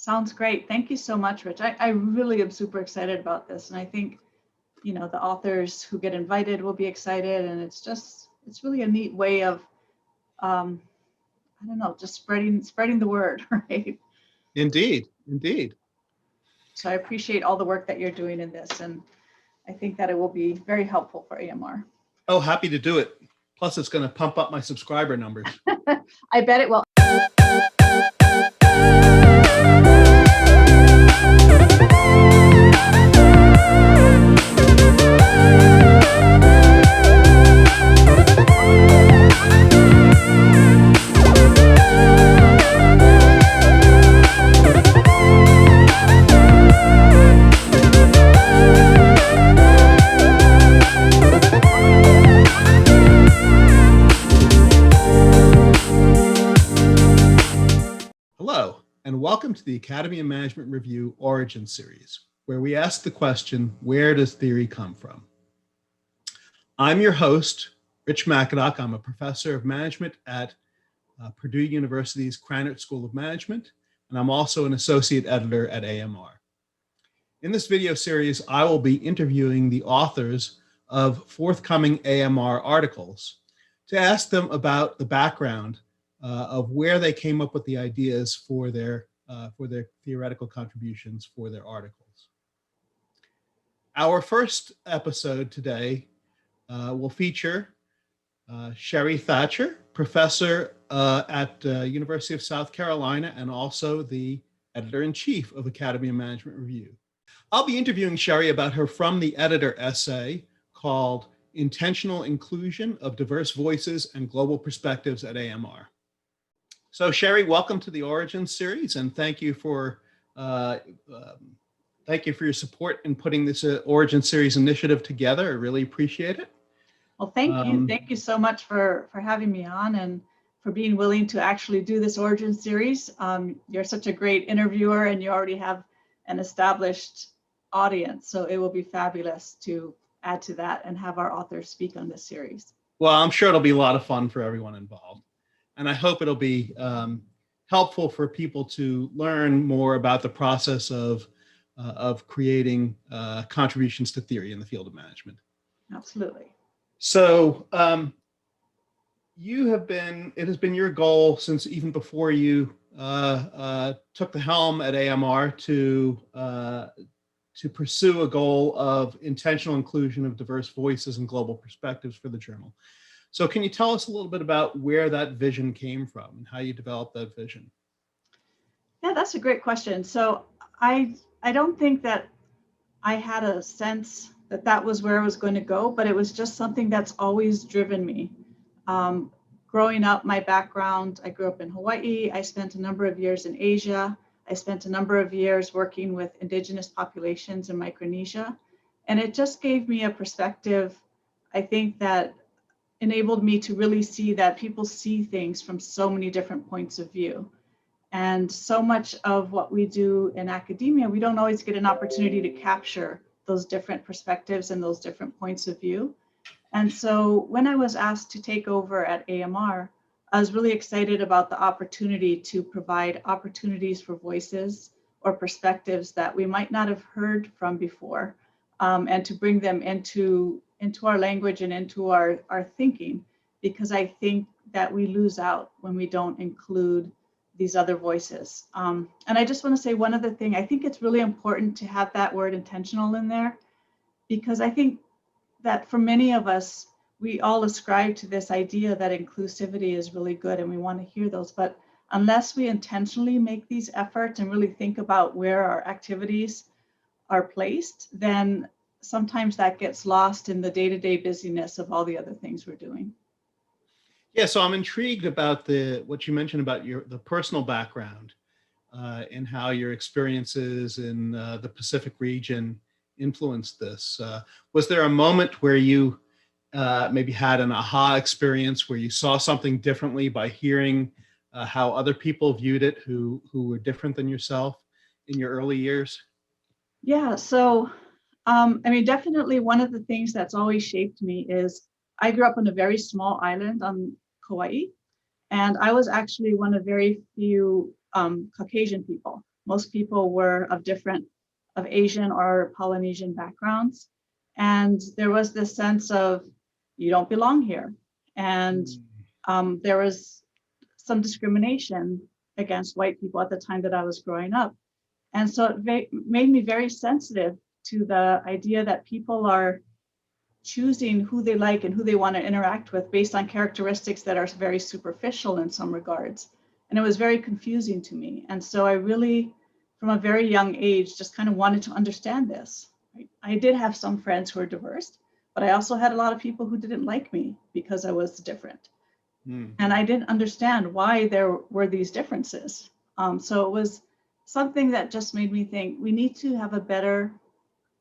Sounds great. Thank you so much, Rich. I really am super excited about this. And I think, the authors who get invited will be excited. And it's really a neat way of, I don't know, just spreading the word, right? Indeed, indeed. So I appreciate all the work that you're doing in this. And I think that it will be very helpful for AMR. Oh, happy to do it. Plus, it's going to pump up my subscriber numbers. I bet it will. Hello, and welcome to the Academy of Management Review Origin Series, where we ask the question, where does theory come from? I'm your host, Rich McAdock. I'm a professor of management at Purdue University's Krannert School of Management, and I'm also an associate editor at AMR. In this video series, I will be interviewing the authors of forthcoming AMR articles to ask them about the background of where they came up with the ideas for their theoretical contributions for their articles. Our first episode today will feature Sherry Thatcher, professor at University of South Carolina and also the editor-in-chief of Academy of Management Review. I'll be interviewing Sherry about her From the Editor essay called Intentional Inclusion of Diverse Voices and Global Perspectives at AMR. So Sherry, welcome to the Origin series, and thank you for your support in putting this Origin series initiative together. I really appreciate it. Well, thank you. Thank you so much for having me on and for being willing to actually do this Origin series. You're such a great interviewer, and you already have an established audience, so it will be fabulous to add to that and have our authors speak on this series. Well, I'm sure it'll be a lot of fun for everyone involved. And I hope it'll be helpful for people to learn more about the process of creating contributions to theory in the field of management. Absolutely. So it has been your goal since even before you took the helm at AMR to pursue a goal of intentional inclusion of diverse voices and global perspectives for the journal. So can you tell us a little bit about where that vision came from and how you developed that vision? Yeah, that's a great question. So I don't think that I had a sense that that was where I was going to go, but it was just something that's always driven me. Growing up, my background, I grew up in Hawaii. I spent a number of years in Asia. I spent a number of years working with indigenous populations in Micronesia. And it just gave me a perspective, I think, that enabled me to really see that people see things from so many different points of view. And so much of what we do in academia, we don't always get an opportunity to capture those different perspectives and those different points of view. And so when I was asked to take over at AMR, I was really excited about the opportunity to provide opportunities for voices or perspectives that we might not have heard from before, and to bring them into our language and into our thinking, because I think that we lose out when we don't include these other voices. And I just want to say one other thing. I think it's really important to have that word intentional in there, because I think that for many of us, we all ascribe to this idea that inclusivity is really good and we want to hear those. But unless we intentionally make these efforts and really think about where our activities are placed, then sometimes that gets lost in the day-to-day busyness of all the other things we're doing. Yeah, so I'm intrigued about what you mentioned about the personal background and how your experiences in the Pacific region influenced this. Was there a moment where you maybe had an aha experience where you saw something differently by hearing how other people viewed it who were different than yourself in your early years? Yeah, so definitely one of the things that's always shaped me is I grew up on a very small island on Kauai, and I was actually one of very few Caucasian people. Most people were of Asian or Polynesian backgrounds. And there was this sense of, you don't belong here. And there was some discrimination against white people at the time that I was growing up. And so it made me very sensitive to the idea that people are choosing who they like and who they want to interact with based on characteristics that are very superficial in some regards. And it was very confusing to me. And so I really, from a very young age, just kind of wanted to understand this. Right? I did have some friends who were diverse, but I also had a lot of people who didn't like me because I was different. And I didn't understand why there were these differences. So it was something that just made me think we need to have a better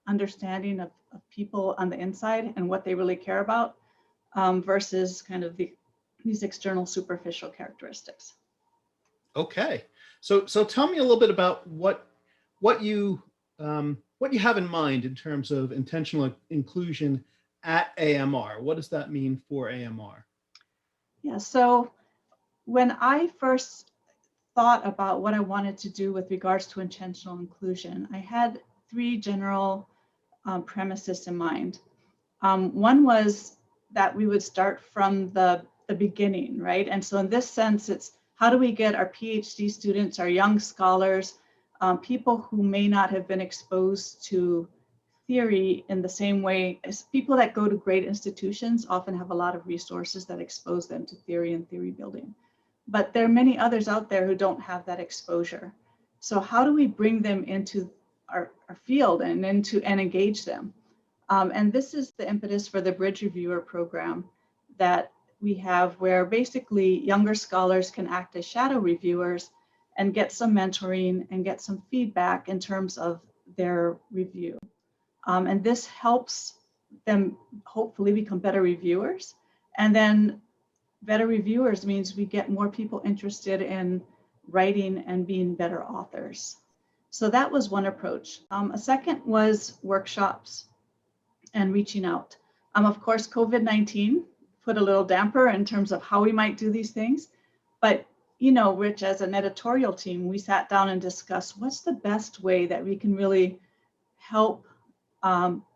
understanding of people on the inside and what they really care about versus kind of these external superficial characteristics. Okay, so tell me a little bit about what you have in mind in terms of intentional inclusion at AMR. What does that mean for AMR? Yeah, so when I first thought about what I wanted to do with regards to intentional inclusion, I had three general premises in mind. One was that we would start from the beginning, right? And so in this sense, it's how do we get our PhD students, our young scholars, people who may not have been exposed to theory in the same way as people that go to great institutions often have a lot of resources that expose them to theory and theory building. But there are many others out there who don't have that exposure. So how do we bring them into our field and engage them? And this is the impetus for the Bridge Reviewer program that we have, where basically younger scholars can act as shadow reviewers and get some mentoring and get some feedback in terms of their review. And this helps them hopefully become better reviewers. And then better reviewers means we get more people interested in writing and being better authors. So that was one approach. A second was workshops and reaching out. Of course, COVID-19 put a little damper in terms of how we might do these things. But, you know, Rich, as an editorial team, we sat down and discussed what's the best way that we can really help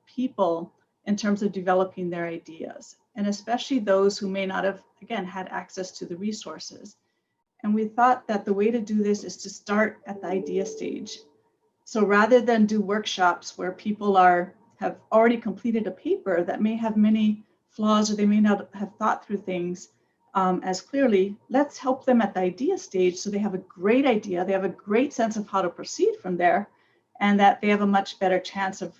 people in terms of developing their ideas, and especially those who may not have, again, had access to the resources. And we thought that the way to do this is to start at the idea stage. So rather than do workshops where people have already completed a paper that may have many flaws or they may not have thought through things as clearly, let's help them at the idea stage so they have a great idea, they have a great sense of how to proceed from there, and that they have a much better chance of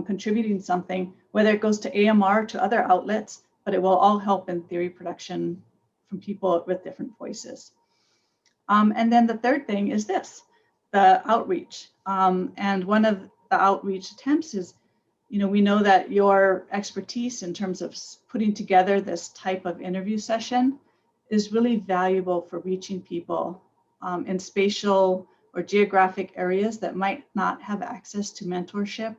contributing something, whether it goes to AMR, to other outlets, but it will all help in theory production from people with different voices. And then the third thing is this, the outreach. And one of the outreach attempts is, you know, we know that your expertise in terms of putting together this type of interview session is really valuable for reaching people in spatial or geographic areas that might not have access to mentorship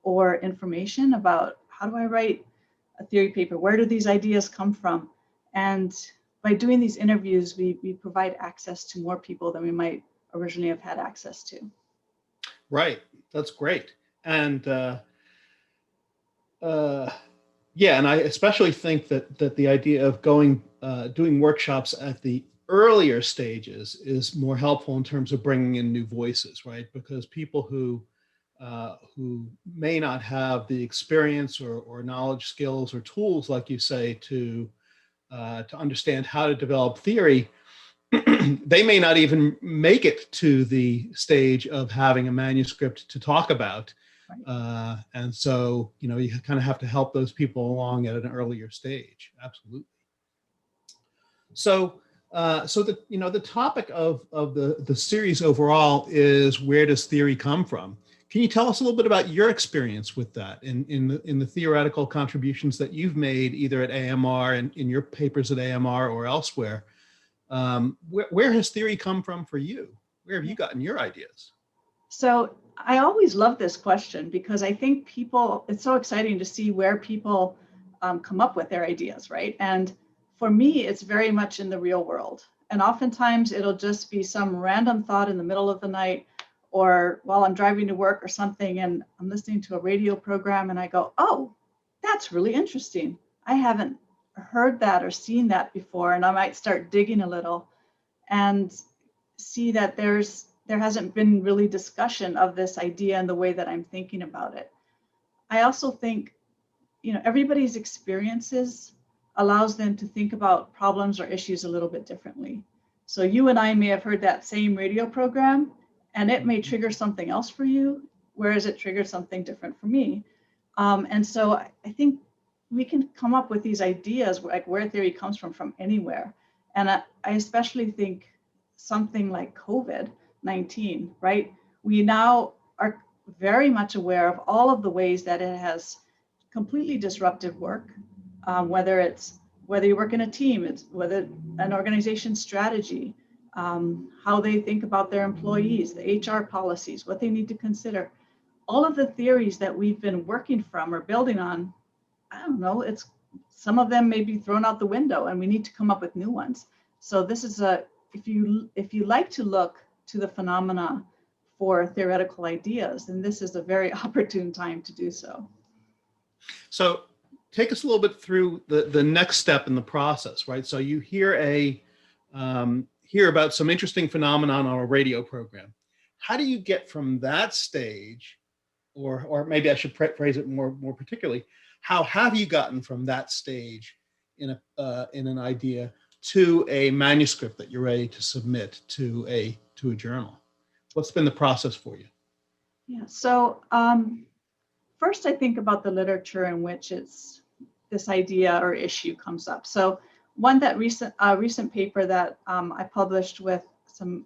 or information about how do I write a theory paper? Where do these ideas come from? And by doing these interviews, we provide access to more people than we might originally have had access to. Right, that's great. And yeah, and I especially think that the idea of doing workshops at the earlier stages is more helpful in terms of bringing in new voices, right? Because people who may not have the experience or knowledge, skills, or tools, like you say, to understand how to develop theory, they may not even make it to the stage of having a manuscript to talk about. Right. And so, you know, you kind of have to help those people along at an earlier stage. Absolutely. So, the topic of the series overall is, where does theory come from? Can you tell us a little bit about your experience with that in the theoretical contributions that you've made, either at AMR and in your papers at AMR or elsewhere? Where has theory come from for you? Where have you gotten your ideas? So I always love this question because I think it's so exciting to see where people come up with their ideas, right? And for me, it's very much in the real world. And oftentimes it'll just be some random thought in the middle of the night, or while I'm driving to work or something, and I'm listening to a radio program and I go, oh, that's really interesting. I haven't heard that or seen that before. And I might start digging a little and see that there hasn't been really discussion of this idea and the way that I'm thinking about it. I also think, everybody's experiences allows them to think about problems or issues a little bit differently. So you and I may have heard that same radio program, and it may trigger something else for you, whereas it triggered something different for me. And so I think we can come up with these ideas, like where theory comes from anywhere. And I especially think something like COVID-19, right? We now are very much aware of all of the ways that it has completely disrupted work, whether you work in a team, it's whether an organization's strategy, how they think about their employees, the HR policies, what they need to consider. All of the theories that we've been working from or building on, I don't know, some of them may be thrown out the window and we need to come up with new ones. So this is if you like to look to the phenomena for theoretical ideas, then this is a very opportune time to do so. So take us a little bit through the next step in the process, right? So you hear hear about some interesting phenomenon on a radio program. How do you get from that stage, or maybe I should phrase it more particularly, how have you gotten from that stage in an idea to a manuscript that you're ready to submit to a journal? What's been the process for you? Yeah, so first I think about the literature in which this idea or issue comes up. So one recent paper that I published with some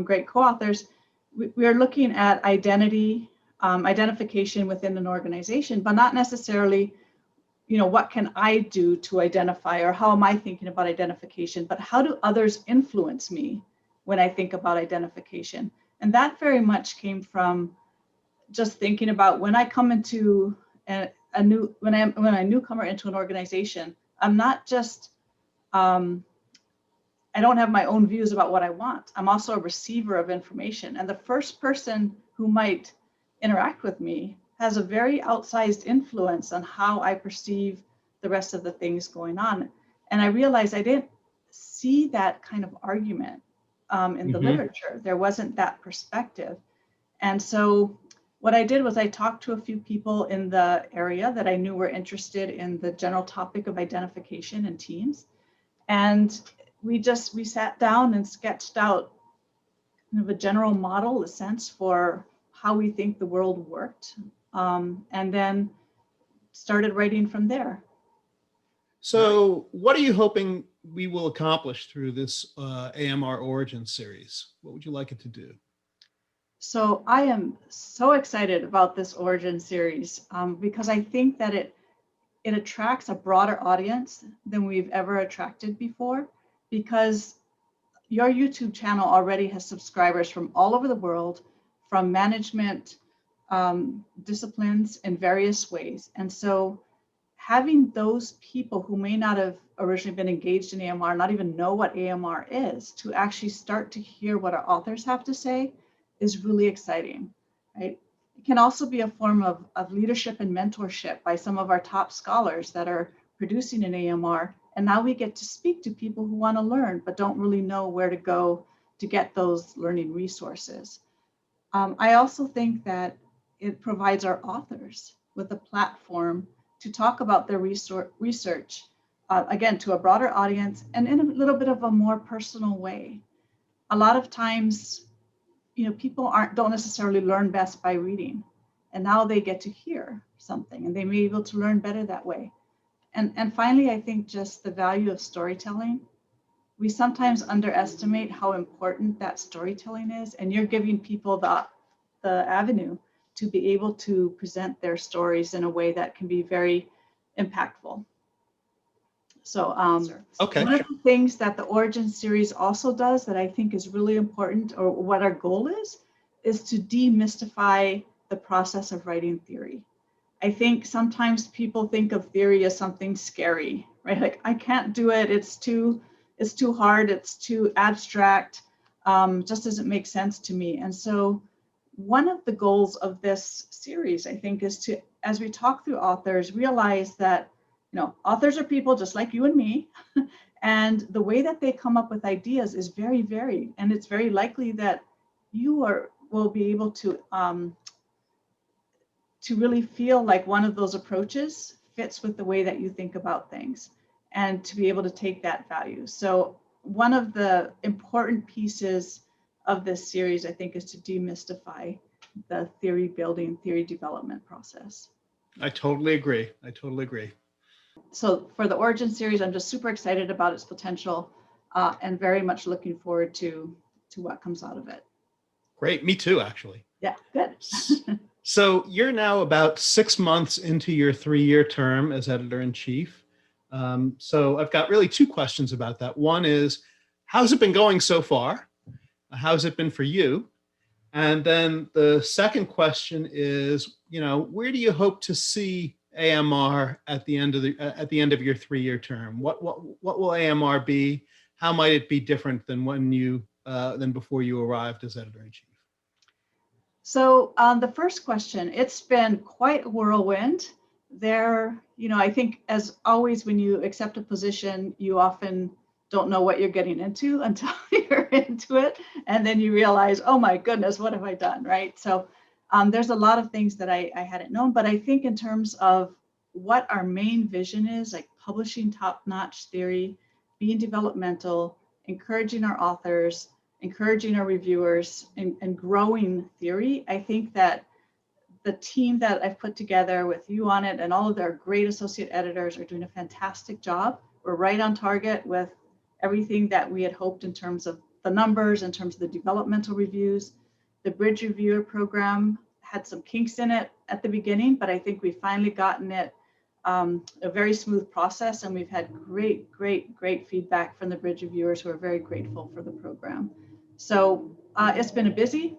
great co-authors, we are looking at identification within an organization, but not necessarily, what can I do to identify, or how am I thinking about identification, but how do others influence me when I think about identification? And that very much came from just thinking about when I come into when I'm a newcomer into an organization, I'm not just I don't have my own views about what I want. I'm also a receiver of information, and the first person who might interact with me has a very outsized influence on how I perceive the rest of the things going on. And I realized I didn't see that kind of argument in the literature. There wasn't that perspective. And so what I did was I talked to a few people in the area that I knew were interested in the general topic of identification in teams. And we sat down and sketched out kind of a general model, a sense for how we think the world worked, and then started writing from there. So what are you hoping we will accomplish through this AMR Origin series? What would you like it to do? So I am so excited about this Origin series because I think that it attracts a broader audience than we've ever attracted before, because your YouTube channel already has subscribers from all over the world, from management disciplines in various ways. And so having those people who may not have originally been engaged in AMR, not even know what AMR is, to actually start to hear what our authors have to say is really exciting, right? It can also be a form of leadership and mentorship by some of our top scholars that are producing an AMR. And now we get to speak to people who want to learn, but don't really know where to go to get those learning resources. I also think that it provides our authors with a platform to talk about their research, again, to a broader audience and in a little bit of a more personal way. A lot of times, people don't necessarily learn best by reading, and now they get to hear something and they may be able to learn better that way. And finally, I think just the value of storytelling. We sometimes underestimate how important that storytelling is, and you're giving people the avenue to be able to present their stories in a way that can be very impactful. So Okay. One of the things that the Origin series also does that I think is really important, or what our goal is to demystify the process of writing theory. I think sometimes people think of theory as something scary, right? Like, I can't do it. It's too hard. It's too abstract. Just doesn't make sense to me. And so one of the goals of this series, I think, is to, as we talk through authors, realize that, authors are people just like you and me. And the way that they come up with ideas is very varied. And it's very likely that you will be able to really feel like one of those approaches fits with the way that you think about things, and to be able to take that value. So one of the important pieces of this series, I think, is to demystify the theory building, theory development process. I totally agree. So for the Origin series, I'm just super excited about its potential and very much looking forward to what comes out of it. Great. Me too, actually. Yeah, good. So you're now about 6 months into your 3-year term as editor-in-chief. So I've got really 2 questions about that. One is, how's it been going so far? How's it been for you? And then the second question is, where do you hope to see AMR at the end of your 3-year term? What will AMR be? How might it be different than than before you arrived as editor-in-chief? So the first question, it's been quite a whirlwind. I think, as always, when you accept a position, you often don't know what you're getting into until you're into it. And then you realize, oh my goodness, what have I done, right? So there's a lot of things that I hadn't known. But I think in terms of what our main vision is, like publishing top-notch theory, being developmental, encouraging our authors, encouraging our reviewers, and growing theory, I think that the team that I've put together with you on it and all of their great associate editors are doing a fantastic job. We're right on target with everything that we had hoped in terms of the numbers, in terms of the developmental reviews. The Bridge Reviewer program had some kinks in it at the beginning, but I think we've finally gotten it a very smooth process, and we've had great feedback from the Bridge Reviewers, who are very grateful for the program. So it's been a busy,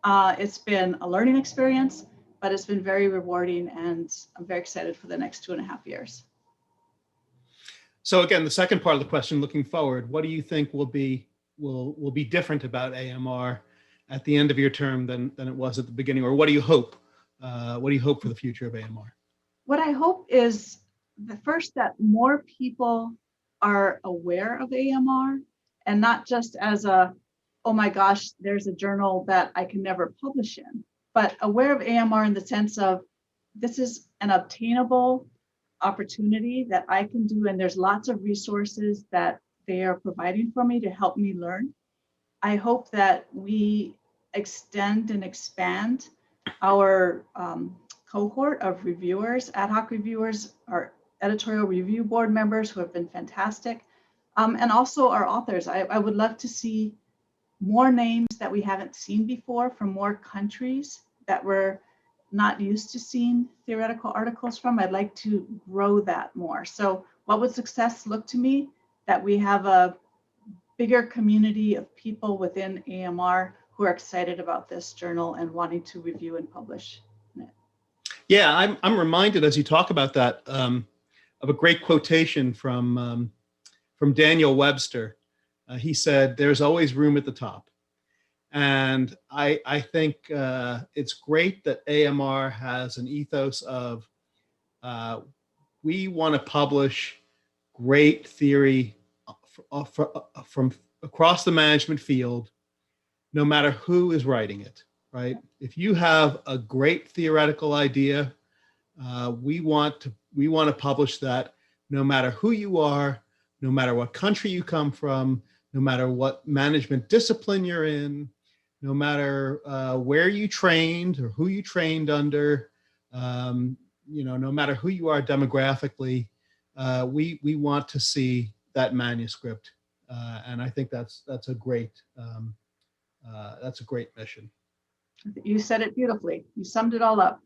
it's been a learning experience, but it's been very rewarding, and I'm very excited for the next 2.5 years. So again, the second part of the question, looking forward, what do you think will be different about AMR at the end of your term than it was at the beginning, or what do you hope? What do you hope for the future of AMR? What I hope is that more people are aware of AMR, and not just as oh my gosh, there's a journal that I can never publish in, but aware of AMR in the sense of, this is an obtainable opportunity that I can do, and there's lots of resources that they are providing for me to help me learn. I hope that we extend and expand our cohort of reviewers, ad hoc reviewers, our editorial review board members who have been fantastic, and also our authors. I would love to see more names that we haven't seen before from more countries that we're not used to seeing theoretical articles from. I'd like to grow that more. So what would success look to me? That we have a bigger community of people within AMR who are excited about this journal and wanting to review and publish it. Yeah, I'm reminded as you talk about that of a great quotation from Daniel Webster. He said, "There's always room at the top." And I think it's great that AMR has an ethos of we want to publish great theory from across the management field, no matter who is writing it, right? If you have a great theoretical idea, we want to publish that no matter who you are, no matter what country you come from, no matter what management discipline you're in, no matter where you trained or who you trained under, no matter who you are demographically, we want to see that manuscript, and I think that's a great mission. You said it beautifully. You summed it all up.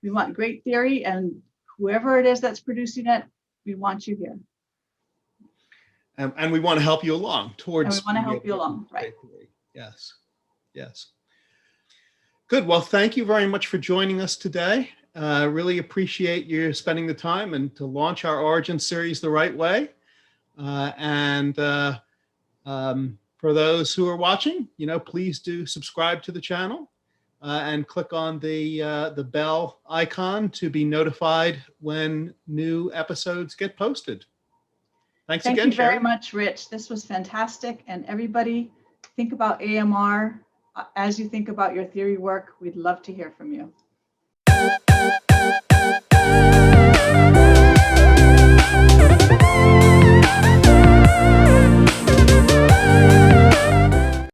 We want great theory, and whoever it is that's producing it, we want you here. And we want to help you along towards. And we want to help you along, right? Yes. Good. Well, thank you very much for joining us today. Really appreciate you spending the time and to launch our Origin series the right way. And for those who are watching, please do subscribe to the channel. and click on the bell icon to be notified when new episodes get posted. Thanks Thank again, you very Sherry. much, Rich. This was fantastic. And everybody, think about AMR as you think about your theory work. We'd love to hear from you.